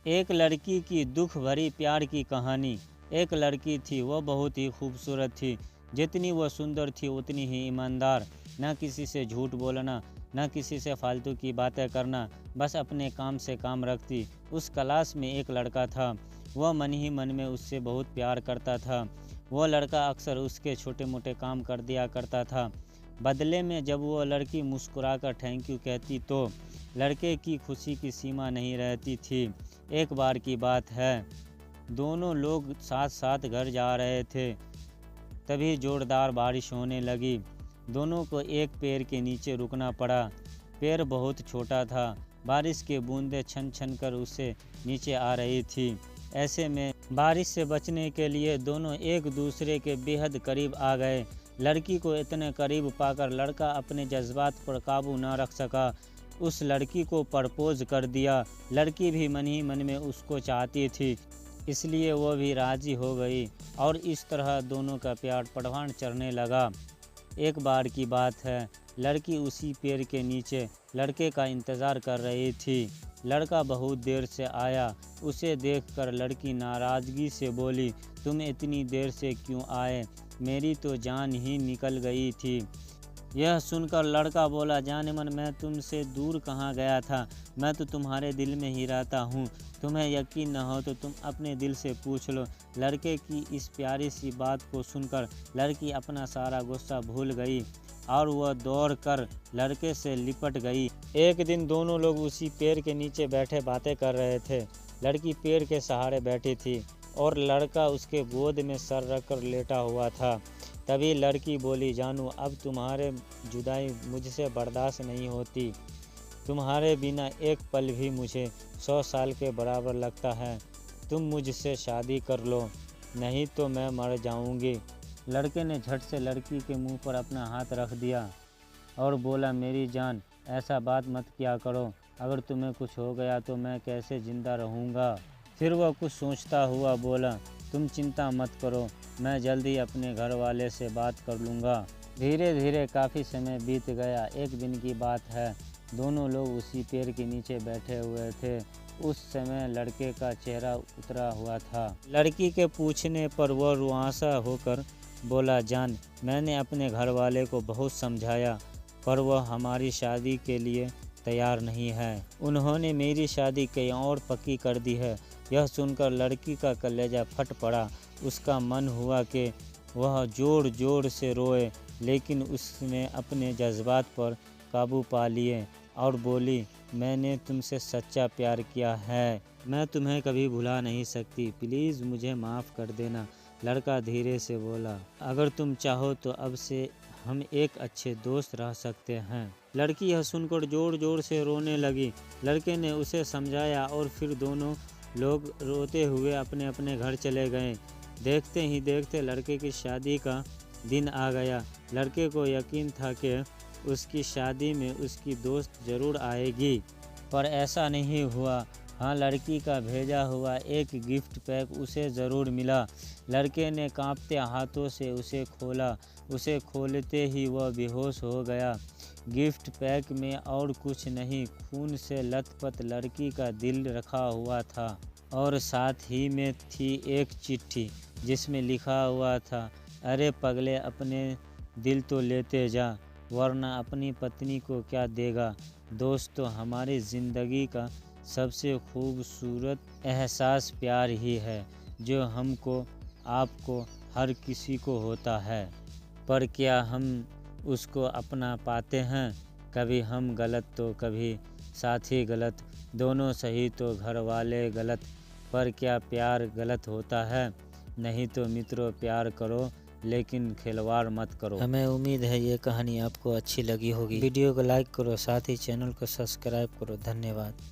एक लड़की की दुख भरी प्यार की कहानी। एक लड़की थी, वह बहुत ही खूबसूरत थी। जितनी वह सुंदर थी उतनी ही ईमानदार। न किसी से झूठ बोलना, न किसी से फालतू की बातें करना, बस अपने काम से काम रखती। उस क्लास में एक लड़का था, वह मन ही मन में उससे बहुत प्यार करता था। वह लड़का अक्सर उसके छोटे मोटे काम कर दिया करता था। बदले में जब वह लड़की मुस्कुराकर थैंक यू कहती तो लड़के की खुशी की सीमा नहीं रहती थी। एक बार की बात है, दोनों लोग साथ साथ घर जा रहे थे, तभी जोरदार बारिश होने लगी। दोनों को एक पेड़ के नीचे रुकना पड़ा। पेड़ बहुत छोटा था, बारिश की बूंदें छन छन कर उससे नीचे आ रही थी। ऐसे में बारिश से बचने के लिए दोनों एक दूसरे के बेहद करीब आ गए। लड़की को इतने करीब पाकर लड़का अपने जज्बात पर काबू न रख सका। उस लड़की को प्रपोज कर दिया। लड़की भी मन ही मन में उसको चाहती थी, इसलिए वह भी राज़ी हो गई और इस तरह दोनों का प्यार परवान चढ़ने लगा। एक बार की बात है, लड़की उसी पेड़ के नीचे लड़के का इंतज़ार कर रही थी। लड़का बहुत देर से आया। उसे देखकर लड़की नाराज़गी से बोली, तुम इतनी देर से क्यों आए? मेरी तो जान ही निकल गई थी। यह सुनकर लड़का बोला, जाने मन मैं तुमसे दूर कहाँ गया था, मैं तो तुम्हारे दिल में ही रहता हूँ। तुम्हें यकीन न हो तो तुम अपने दिल से पूछ लो। लड़के की इस प्यारी सी बात को सुनकर लड़की अपना सारा गुस्सा भूल गई और वह दौड़कर लड़के से लिपट गई। एक दिन दोनों लोग उसी पेड़ के नीचे बैठे बातें कर रहे थे। लड़की पेड़ के सहारे बैठी थी और लड़का उसके गोद में सर रखकर लेटा हुआ था। तभी लड़की बोली, जानू अब तुम्हारे जुदाई मुझसे बर्दाश्त नहीं होती। तुम्हारे बिना एक पल भी मुझे 100 साल के बराबर लगता है। तुम मुझसे शादी कर लो, नहीं तो मैं मर जाऊंगी। लड़के ने झट से लड़की के मुंह पर अपना हाथ रख दिया और बोला, मेरी जान ऐसा बात मत किया करो। अगर तुम्हें कुछ हो गया तो मैं कैसे ज़िंदा रहूँगा। फिर वह कुछ सोचता हुआ बोला, तुम चिंता मत करो, मैं जल्दी अपने घर वाले से बात कर लूँगा। धीरे धीरे काफ़ी समय बीत गया। एक दिन की बात है, दोनों लोग उसी पेड़ के नीचे बैठे हुए थे। उस समय लड़के का चेहरा उतरा हुआ था। लड़की के पूछने पर वह रुआंसा होकर बोला, जान मैंने अपने घर वाले को बहुत समझाया पर वह हमारी शादी के लिए तैयार नहीं है। उन्होंने मेरी शादी कहीं और पक्की कर दी है। यह सुनकर लड़की का कलेजा फट पड़ा। उसका मन हुआ कि वह ज़ोर ज़ोर से रोए, लेकिन उसने अपने जज्बात पर काबू पा लिए और बोली, मैंने तुमसे सच्चा प्यार किया है, मैं तुम्हें कभी भुला नहीं सकती, प्लीज़ मुझे माफ़ कर देना। लड़का धीरे से बोला, अगर तुम चाहो तो अब से हम एक अच्छे दोस्त रह सकते हैं। लड़की यह सुनकर ज़ोर ज़ोर से रोने लगी। लड़के ने उसे समझाया और फिर दोनों लोग रोते हुए अपने अपने घर चले गए। देखते ही देखते लड़के की शादी का दिन आ गया। लड़के को यकीन था कि उसकी शादी में उसकी दोस्त ज़रूर आएगी, पर ऐसा नहीं हुआ। हाँ, लड़की का भेजा हुआ एक गिफ्ट पैक उसे ज़रूर मिला। लड़के ने कांपते हाथों से उसे खोला। उसे खोलते ही वह बेहोश हो गया। गिफ्ट पैक में और कुछ नहीं, खून से लथपथ लड़की का दिल रखा हुआ था और साथ ही में थी एक चिट्ठी जिसमें लिखा हुआ था, अरे पगले अपने दिल तो लेते जा, वरना अपनी पत्नी को क्या देगा। दोस्तों, हमारी ज़िंदगी का सबसे खूबसूरत एहसास प्यार ही है, जो हमको, आपको, हर किसी को होता है, पर क्या हम उसको अपना पाते हैं? कभी हम गलत तो कभी साथी गलत, दोनों सही तो घर वाले गलत, पर क्या प्यार गलत होता है? नहीं तो मित्रों, प्यार करो लेकिन खिलवाड़ मत करो। हमें उम्मीद है ये कहानी आपको अच्छी लगी होगी। वीडियो को लाइक करो, साथ ही चैनल को सब्सक्राइब करो। धन्यवाद।